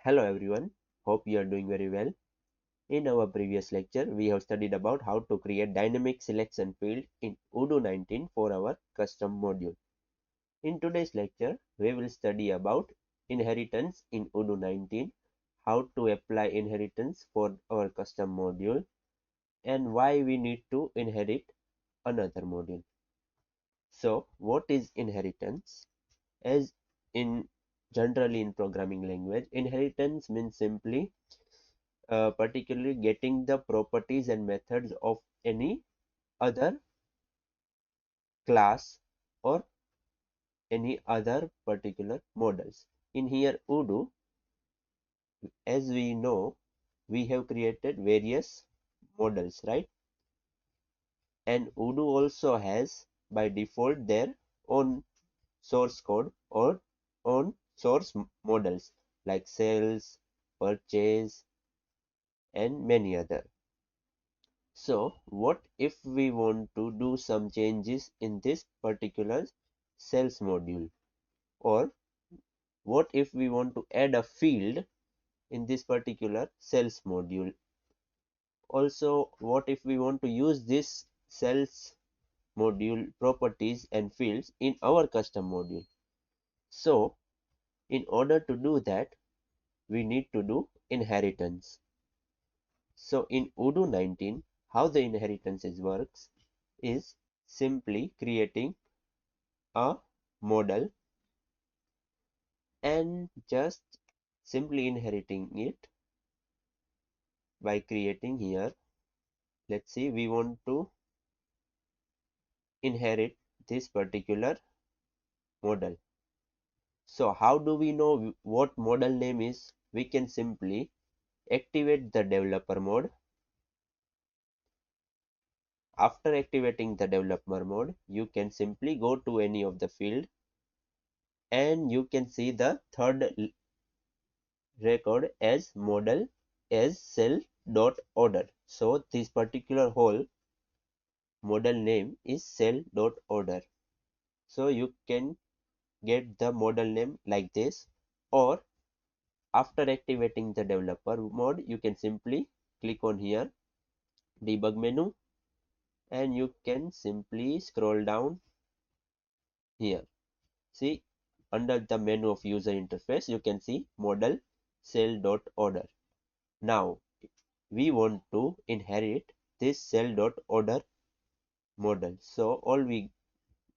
Hello everyone, hope you are doing very well. In our previous lecture, we have studied about how to create dynamic selection field in Odoo 19 for our custom module. In today's lecture, we will study about inheritance in Odoo 19, how to apply inheritance for our custom module, and why we need to inherit another module. So, what is inheritance? As in generally in programming language, inheritance means simply particularly getting the properties and methods of any other class or any other particular models. In here Odoo, as we know, we have created various models, right? And Odoo also has by default their own source code or own source models like sales, purchase, and many other. So what if we want to do some changes in this particular sales module, or what if we want to add a field in this particular sales module? Also, what if we want to use this sales module properties and fields in our custom module? So in order to do that, we need to do inheritance. So in Odoo 19, how the inheritances works is simply creating a model and just simply inheriting it by creating here. Let's see, we want to inherit this particular model. So how do we know what model name is? We can simply activate the developer mode. After activating the developer mode, you can simply go to any of the field and you can see the third record as model as cell dot order. So this particular whole model name is cell dot order. So you can get the model name like this, or after activating the developer mode, you can simply click on here debug menu and you can simply scroll down here. See, under the menu of user interface, you can see model cell dot order. Now we want to inherit this cell dot order model. So all we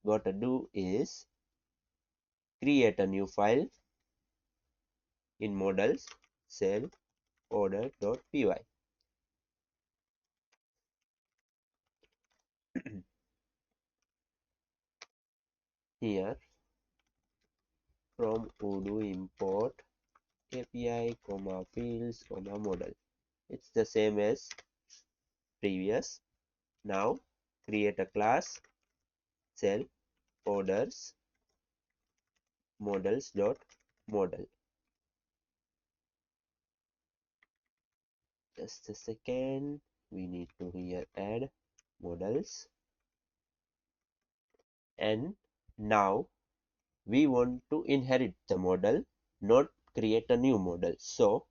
gotta do is create a new file in models cell order.py. Here from Odoo import API comma fields comma model. It's the same as previous. Now create a class cell orders models dot model. Just a second, we need to here add models, and now we want to inherit the model, not create a new model. So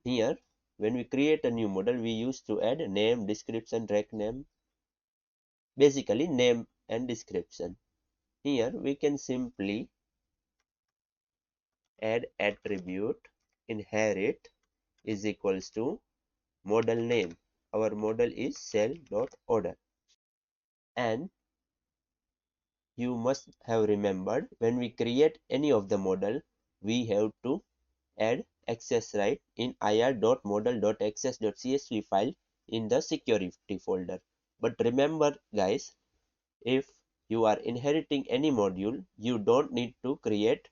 here when we create a new model, we used to add name, description, rec name, basically name and description. Here we can simply add attribute inherit is equals to model name. Our model is cell dot order, and you must have remembered when we create any of the model, we have to add access right in ir.model.access.csv file in the security folder. But remember guys, if you are inheriting any module, you don't need to create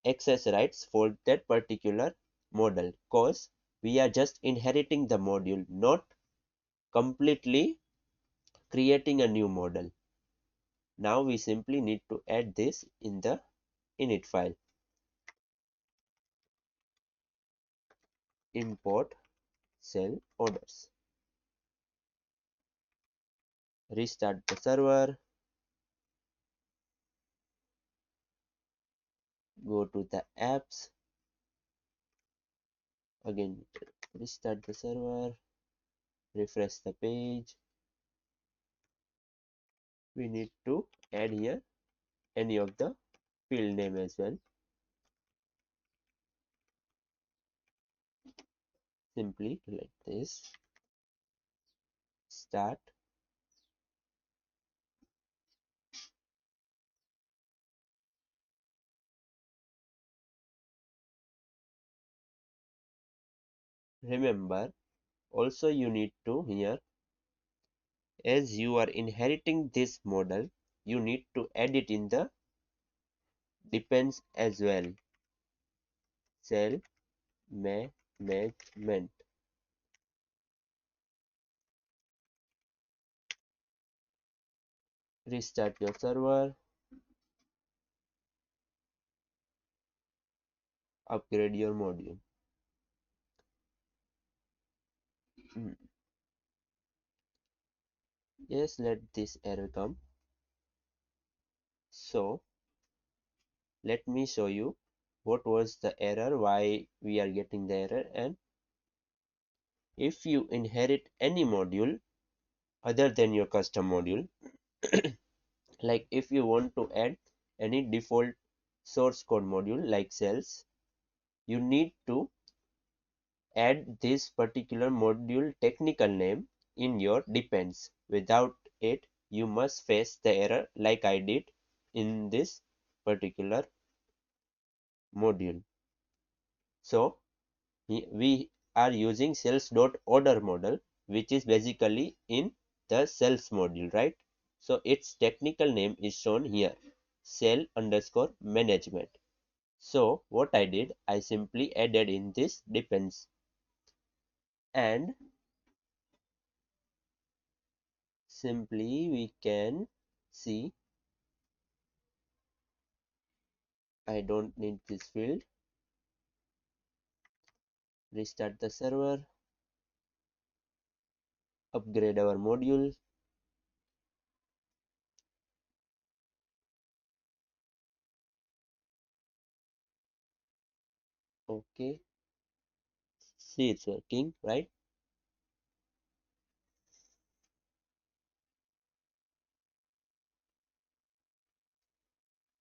access rights for that particular model, cause we are just inheriting the module, not completely creating a new model. Now we simply need to add this in the init file. Import cell orders. Restart the server. Go to the apps. Again, restart the server, refresh the page. We need to add here any of the field name as well. Simply like this, start. Remember, also you need to here, as you are inheriting this model, you need to add it in the depends as well. Cell management. Restart your server, upgrade your module. Yes, let this error come. So let me show you what was the error, why we are getting the error. And if you inherit any module other than your custom module, like if you want to add any default source code module like cells, you need to add this particular module technical name in your depends. Without it, you must face the error like I did in this particular module. So we are using cells.order model, which is basically in the cells module, right? So its technical name is shown here, cell underscore management. So what I did, I simply added in this depends, and simply we can see I don't need this field. Restart the server, upgrade our module. Okay, see it's working, right?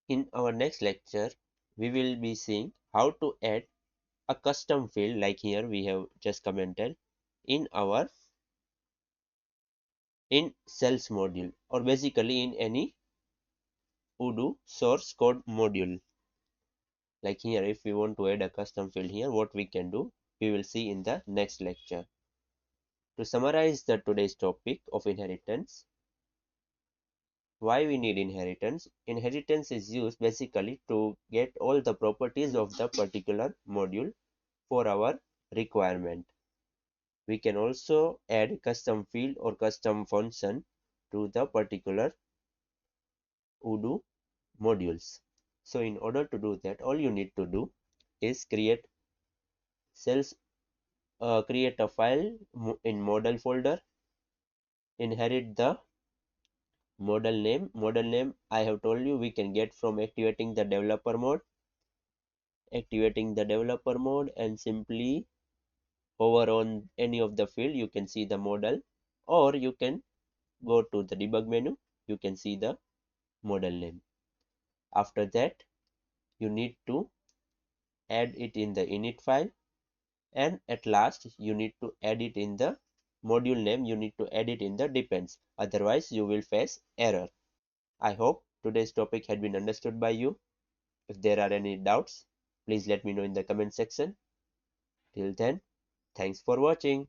In our next lecture, we will be seeing how to add a custom field like here we have just commented in our in cells module, or basically in any Odoo source code module. Like here, if we want to add a custom field here, what we can do, we will see in the next lecture. To summarize the today's topic of inheritance, why we need inheritance? Inheritance is used basically to get all the properties of the particular module for our requirement. We can also add custom field or custom function to the particular Odoo modules. So in order to do that, all you need to do is cells, create a file in model folder, inherit the model name. Model name I have told you we can get from activating the developer mode. Activating the developer mode and simply hover on any of the field, you can see the model, or you can go to the debug menu, you can see the model name. After that, you need to add it in the init file, and at last you need to add it in the module name, you need to add it in the depends, otherwise you will face error. I hope today's topic had been understood by you. If there are any doubts, please let me know in the comment section. Till then, thanks for watching.